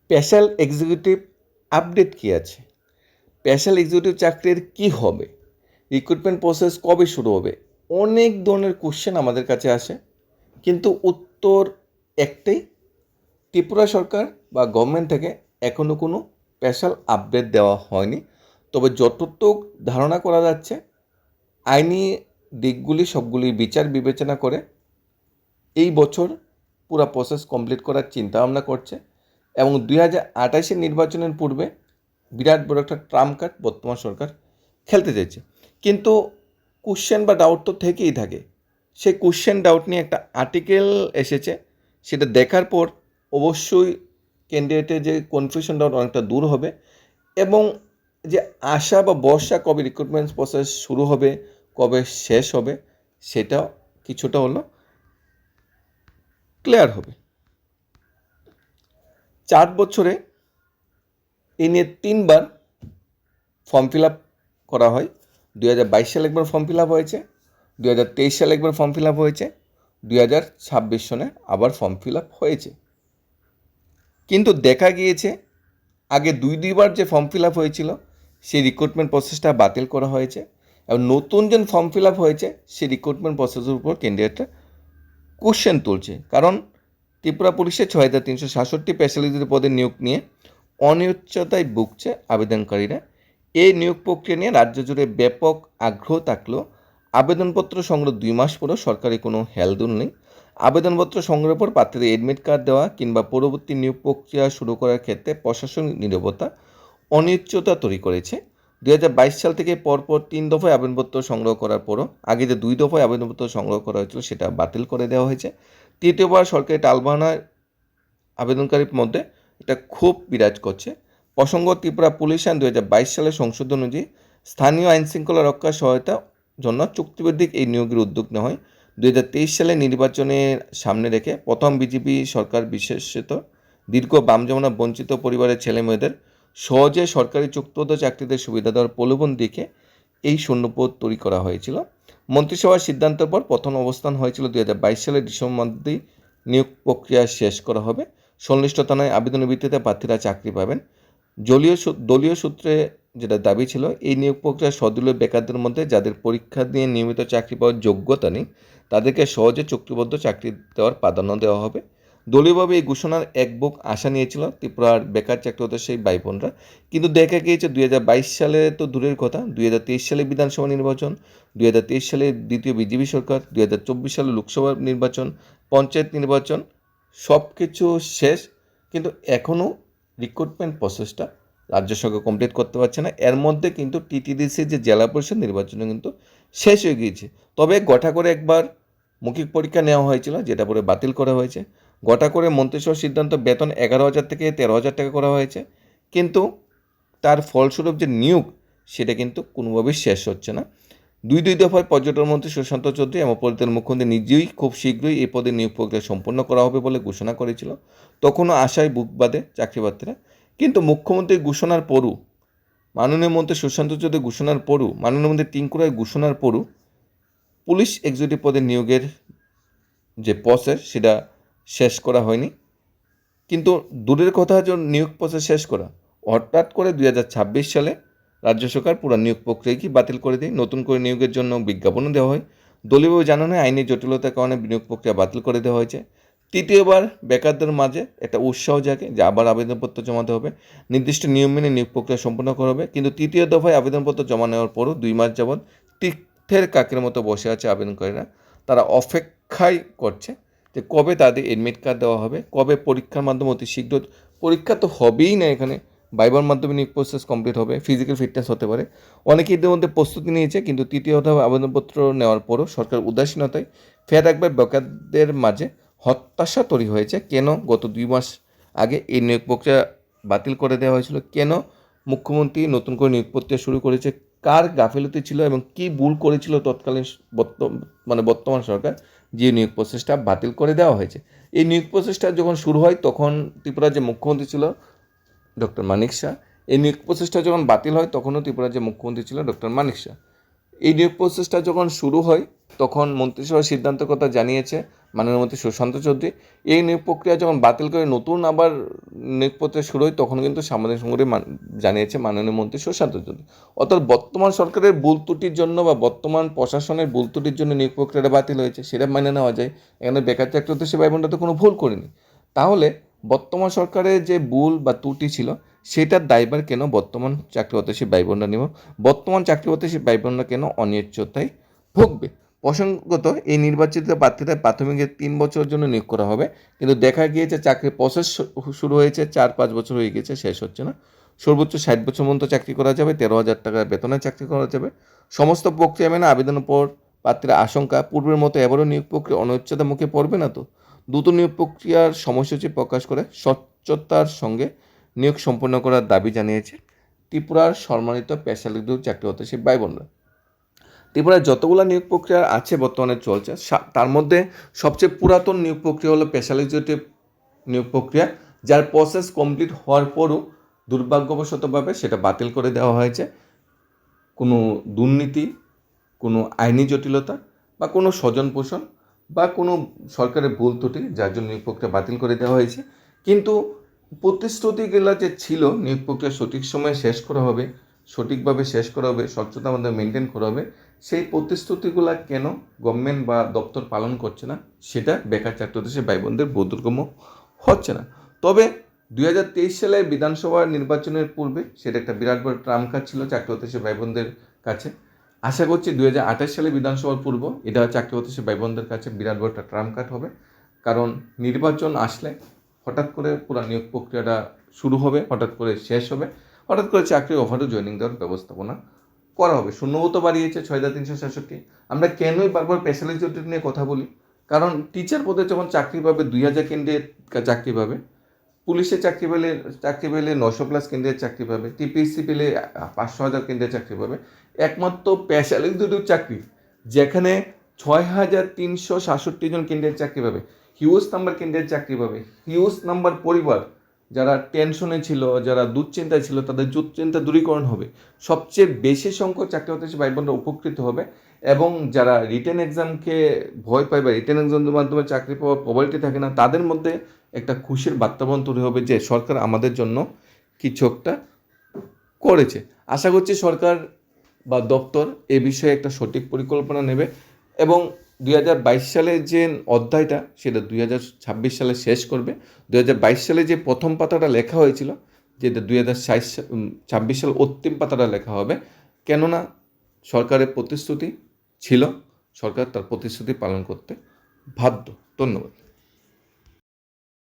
Special executive update কী আছে, special executive চাকরির কি হবে, রিক্রুটমেন্ট প্রসেস কবে শুরু হবে, অনেক ধরনের কোশ্চেন আমাদের কাছে আসে, কিন্তু উত্তর একটাই, ত্রিপুরা সরকার বা গভর্নমেন্ট থেকে এখনও কোনো স্পেশাল আপডেট দেওয়া হয়নি। তবে যতটুক ধারণা করা যাচ্ছে আইনি দিকগুলি সবগুলি বিচার বিবেচনা করে এই বছর পুরো প্রসেস কমপ্লিট করার চিন্তাভাবনা করছে এবং 2028 নির্বাচনের পূর্বে বিরাট বড় একটা ট্রাম্প কার্ড বর্তমান সরকার খেলতে চাইছে। কিন্তু কোশ্চেন বা ডাউট তো থেকেই থাকে। সেই কোশ্চেন ডাউট নিয়ে একটা আর্টিকেল এসেছে, সেটা দেখার পর অবশ্যই ক্যান্ডিডেটের যে কনফিউশন ডাউট অনেকটা দূর হবে এবং যে আশা বা ভরসা কবে রিক্রুটমেন্ট প্রসেস শুরু হবে, কবে শেষ হবে, সেটাও কিছুটা হলো ক্লিয়ার হবে। 4 বছরে এই নিয়ে 3বার ফর্ম ফিল আপ করা হয়। 2022 সালে একবার ফর্ম ফিল আপ হয়েছে, 2023 সালে একবার ফর্ম ফিল আপ হয়েছে, 2026 সনে আবার ফর্ম ফিল আপ হয়েছে। কিন্তু দেখা গিয়েছে আগে দুইবার যে ফর্ম ফিল আপ হয়েছিল সেই রিক্রুটমেন্ট প্রসেসটা বাতিল করা হয়েছে এবং নতুন যে ফর্ম ফিল আপ হয়েছে সেই রিক্রুটমেন্ট প্রসেসের উপর ক্যান্ডিডেটরা কোশ্চেন তুলছে। কারণ ত্রিপুরা পুলিশের 6367 স্পেশালিস্ট পদে নিয়োগ নিয়ে অনিশ্চয়তায় ভুগছে আবেদনকারীরা। এই নিয়োগ প্রক্রিয়া নিয়ে রাজ্য জুড়ে ব্যাপক আগ্রহ থাকলেও আবেদনপত্র সংগ্রহ 2 মাস পরেও সরকারি কোনো হেলদোল নেই। আবেদনপত্র সংগ্রহের পর প্রার্থীদের এডমিট কার্ড দেওয়া কিংবা পরবর্তী নিয়োগ প্রক্রিয়া শুরু করার ক্ষেত্রে প্রশাসনিক নীরবতা অনিশ্চয়তা তৈরি করেছে। 2022 সাল থেকে পরপর 3 দফায় আবেদনপত্র সংগ্রহ করার পরও আগে যে 2 দফায় আবেদনপত্র সংগ্রহ করা হয়েছিল সেটা বাতিল করে দেওয়া হয়েছে। তৃতীয়বার সরকারি টালবাহানায় আবেদনকারীর মধ্যে এটা খুব বিরাজ করছে। প্রসঙ্গ, ত্রিপুরা পুলিশ আইন 2022 সালের সংশোধন অনুযায়ী স্থানীয় আইনশৃঙ্খলা রক্ষার সহায়তার জন্য চুক্তিভিত্তিক এই নিয়োগের উদ্যোগ নেওয়া হয়। 2023 সালে নির্বাচনের সামনে রেখে প্রথম বিজেপি সরকার বিশেষত দীর্ঘ বাম জমানা বঞ্চিত পরিবারের ছেলে মেয়েদের সহজে সরকারি চুক্তিবদ্ধ চাকরিতে সুবিধা দেওয়ার প্রলোভন দেখে এই শূন্যপদ তৈরি করা হয়েছিল। মন্ত্রিসভার সিদ্ধান্তের পর প্রথম অবস্থান হয়েছিল 2022 সালের ডিসেম্বর মধ্যেই নিয়োগ প্রক্রিয়া শেষ করা হবে। সংশ্লিষ্টতা নয় আবেদনের ভিত্তিতে প্রার্থীরা চাকরি পাবেন। দলীয় সূত্রে যেটা দাবি ছিল, এই নিয়োগ প্রক্রিয়া সদলীয় বেকারদের মধ্যে যাদের পরীক্ষা দিয়ে নিয়মিত চাকরি পাওয়ার যোগ্যতা নেই তাদেরকে সহজে চুক্তিবদ্ধ চাকরি দেওয়ার প্রাধান্য দেওয়া হবে। দলীয়ভাবে এই ঘোষণার এক বুক আশা নিয়েছিল ত্রিপুরার বেকার চাকরিরত সেই ভাই বোনরা। কিন্তু দেখা গিয়েছে 2022 সালে তো দূরের কথা, 2023 সালে বিধানসভা নির্বাচন, 2023 সালে দ্বিতীয় বিজেপি সরকার, 2024 সালে লোকসভা নির্বাচন, পঞ্চায়েত নির্বাচন, সব কিছু শেষ, কিন্তু এখনও রিক্রুটমেন্ট প্রসেসটা রাজ্য সরকার কমপ্লিট করতে পারছে না। এর মধ্যে কিন্তু টিটিডিসির যে জেলা পরিষদ নির্বাচনও কিন্তু শেষ হয়ে গিয়েছে। তবে গোটা করে একবার মৌখিক পরীক্ষা নেওয়া হয়েছিল, যেটা পরে বাতিল করা হয়েছে। গোটা করে মন্ত্রিসভার সিদ্ধান্ত বেতন 11,000 থেকে 13,000 টাকা করা হয়েছে, কিন্তু তার ফলস্বরূপ যে নিয়োগ সেটা কিন্তু কোনোভাবেই শেষ হচ্ছে না। দুই দফায় পর্যটন মন্ত্রী সুশান্ত চৌধুরী এবং পরিবর্তন মুখ্যমন্ত্রী নিজেই খুব শীঘ্রই এই পদে নিয়োগ প্রক্রিয়া সম্পন্ন করা হবে বলে ঘোষণা করেছিল। তখনও আশায় বুক বাঁধে চাকরিপ্রার্থীরা। কিন্তু মুখ্যমন্ত্রীর ঘোষণার পরও, মাননীয় মন্ত্রী সুশান্ত চৌধুরী ঘোষণার পরও, মাননীয় মন্ত্রী টিঙ্কুরায় ঘোষণার পরও পুলিশ এক্সিকিউটিভ পদে নিয়োগের যে প্রসেস সেটা শেষ করা হয়নি। কিন্তু দূরের কথা যে নিয়োগ প্রসেস শেষ করা, হঠাৎ করে 2026 সালে রাজ্য সরকার পুরো নিয়োগ প্রক্রিয়াকে বাতিল করে দেয়। নতুন করে নিয়োগের জন্য বিজ্ঞাপনও দেওয়া হয়। দলীয়ভাবে জানানো হয় আইনি জটিলতার কারণে নিয়োগ প্রক্রিয়া বাতিল করে দেওয়া হয়েছে। তৃতীয়বার বেকারদের মাঝে একটা উৎসাহ জাগে যে আবার আবেদনপত্র জমাতে হবে, নির্দিষ্ট নিয়ম মেনে নিয়োগ প্রক্রিয়া সম্পন্ন করা হবে। কিন্তু তৃতীয় দফায় আবেদনপত্র জমা নেওয়ার পরও 2 মাস যাবৎ তীর্থের কাকের মতো বসে আছে আবেদনকারীরা। তারা অপেক্ষায় করছে যে কবে তাদের এডমিট কার্ড দেওয়া হবে, কবে পরীক্ষার মাধ্যমে অতি শীঘ্র, পরীক্ষা তো হবেই না, এখানে ভাইবার মাধ্যমে নিয়োগ প্রসেস কমপ্লিট হবে, ফিজিক্যাল ফিটনেস হতে পারে। অনেকে এদের মধ্যে প্রস্তুতি নিয়েছে, কিন্তু তৃতীয় দফায় আবেদনপত্র নেওয়ার পরও সরকার উদাসীনতায় ফের একবার বেকারদের মাঝে হতাশা তৈরি হয়েছে। কেন গত 2 মাস আগে এই নিয়োগ প্রক্রিয়া বাতিল করে দেওয়া হয়েছিল, কেন মুখ্যমন্ত্রী নতুন করে নিয়োগ প্রক্রিয়া শুরু করেছে, কার গাফিলতি ছিল এবং কী ভুল করেছিল তৎকালীন বর্তমান সরকার যে নিয়োগ প্রসেসটা বাতিল করে দেওয়া হয়েছে। এই নিয়োগ প্রসেসটা যখন শুরু হয় তখন ত্রিপুরার যে মুখ্যমন্ত্রী ছিল ডক্টর মানিক শাহ, এই নিয়োগ প্রসেসটা যখন বাতিল হয় তখনও ত্রিপুরার যে মুখ্যমন্ত্রী ছিল ডক্টর মানিক শাহ। এই নিয়োগ প্রসেসটা যখন শুরু হয় তখন মন্ত্রিসভার সিদ্ধান্তের কথা জানিয়েছে মাননীয় মন্ত্রী সুশান্ত চৌধুরী। এই নিয়োগ প্রক্রিয়া যখন বাতিল করে নতুন আবার নিয়োগ প্রক্রিয়া শুরু হয় তখন কিন্তু সাংবাদিক সম্মেলনে জানিয়েছে মাননীয় মন্ত্রী সুশান্ত চৌধুরী। অর্থাৎ বর্তমান সরকারের ভুল ত্রুটির জন্য বা বর্তমান প্রশাসনের ভুল ত্রুটির জন্য নিয়োগ প্রক্রিয়াটা বাতিল হয়েছে, সেটা মেনে নেওয়া যায়। এখানে বেকার চাকরি হতে সে ভাই বোনরা তো কোনো ভুল করেনি। তাহলে বর্তমান সরকারের যে ভুল বা ত্রুটি ছিল সেটার দায়ভার কেন বর্তমান চাকরি হতাশী ভাই বোনরা নেব? বর্তমান চাকরি হতাশী ভাই বোনরা কেন অনিশ্চয়তায় ভুগবে? প্রসঙ্গত, এই নির্বাচিত প্রার্থীদের প্রাথমিক 3 বছরের জন্য নিয়োগ করা হবে, কিন্তু দেখা গিয়েছে চাকরির প্রসেস শুরু হয়েছে 4-5 বছর হয়ে গেছে, শেষ হচ্ছে না। সর্বোচ্চ 60 বছর পর্যন্ত চাকরি করা যাবে, 13,000 টাকা বেতনে চাকরি করা যাবে। সমস্ত প্রক্রিয়া মেনে আবেদনের পর প্রার্থীর আশঙ্কা পূর্বের মতো এবারও নিয়োগ প্রক্রিয়া অনিশ্চয়তার মুখে পড়বে না তো। দ্রুত নিয়োগ প্রক্রিয়ার সময়সূচি প্রকাশ করে স্বচ্ছতার সঙ্গে নিয়োগ সম্পন্ন করার দাবি জানিয়েছে ত্রিপুরার সম্মানিত পেশালিক চাকরি হতাশী ভাই বোনরা। ত্রিপুরায় যতগুলো নিয়োগ প্রক্রিয়া আছে বর্তমানে চলছে, তার মধ্যে সবচেয়ে পুরাতন নিয়োগ প্রক্রিয়া হলো স্পেশালিজেটিভ নিয়োগ প্রক্রিয়া, যার প্রসেস কমপ্লিট হওয়ার পরও দুর্ভাগ্যবশতভাবে সেটা বাতিল করে দেওয়া হয়েছে। কোনো দুর্নীতি, কোনো আইনি জটিলতা বা কোনো স্বজন পোষণ বা কোনো সরকারের ভুল ত্রুটি, যার জন্য নিয়োগ প্রক্রিয়া বাতিল করে দেওয়া হয়েছে। কিন্তু প্রতিশ্রুতিগুলো যে ছিল নিয়োগ প্রক্রিয়া সঠিক সময়ে শেষ করা হবে, সঠিকভাবে শেষ করা হবে, স্বচ্ছতা আমাদের মেনটেন করা হবে, সেই প্রতিশ্রুতিগুলো কেন গভর্নমেন্ট বা দপ্তর পালন করছে না, সেটা বেকার চাকরি হতাশী ভাই বোনদের বোধগম্য হচ্ছে না। তবে 2023 সালে বিধানসভা নির্বাচনের পূর্বে সেটা একটা বিরাট বড় ট্রাম্প কার্ড ছিল চাকরি হতাশী ভাই বোনদের কাছে। আশা করছি 2028 সালে বিধানসভার পূর্ব এটা চাকরি হতাশী ভাই বোনদের কাছে বিরাট বড় একটা ট্রাম্প কার্ড হবে। কারণ নির্বাচন আসলে হঠাৎ করে পুরো নিয়োগ প্রক্রিয়াটা শুরু হবে, হঠাৎ করে শেষ হবে, হঠাৎ করে চাকরি অফারও জয়েনিং দেওয়ার ব্যবস্থাপনা করা হবে। শূন্যপদ বাড়িয়েছে 6,366। আমরা কেনই বারবার স্পেশালিজেটিভ নিয়ে কথা বলি? কারণ টিচার পদে যখন চাকরি পাবে 2,000 কেন্দ্রের চাকরি পাবে, পুলিশে চাকরি পেলে 900+ কেন্দ্রের চাকরি পাবে, টিপিএসসি পেলে 500,000 কেন্দ্রের চাকরি পাবে। একমাত্র স্পেশালিজেটিভ চাকরি যেখানে 6,367 জন কেন্দ্রের চাকরি পাবে, হিউজ নাম্বার কেন্দ্রের চাকরি পাবে, হিউজ নাম্বার পরিবার যারা টেনশনে ছিল, যারা দুশ্চিন্তায় ছিল, তাদের দুশ্চিন্তা দূরীকরণ হবে। সবচেয়ে বেশি সংখ্যক চাকরি হতাশী ভাই বোনরা উপকৃত হবে। এবং যারা রিটেন এক্সামকে ভয় পায় বা রিটেন এক্সামের মাধ্যমে চাকরি পাওয়ার প্রবাবিলিটি থাকে না, তাদের মধ্যে একটা খুশির বাতাবরণ তৈরি হবে যে সরকার আমাদের জন্য কিছু একটা করেছে। আশা করছি সরকার বা দপ্তর এ বিষয়ে একটা সঠিক পরিকল্পনা নেবে এবং 2022 সালে যে অধ্যায়টা সেটা 2026 সালে শেষ করবে। 2022 সালে যে প্রথম পাতাটা লেখা হয়েছিল, যেটা 2026 সাল অন্তিম পাতাটা লেখা হবে, কেননা সরকারের প্রতিশ্রুতি ছিল, সরকার তার প্রতিশ্রুতি পালন করতে বাধ্য। ধন্যবাদ।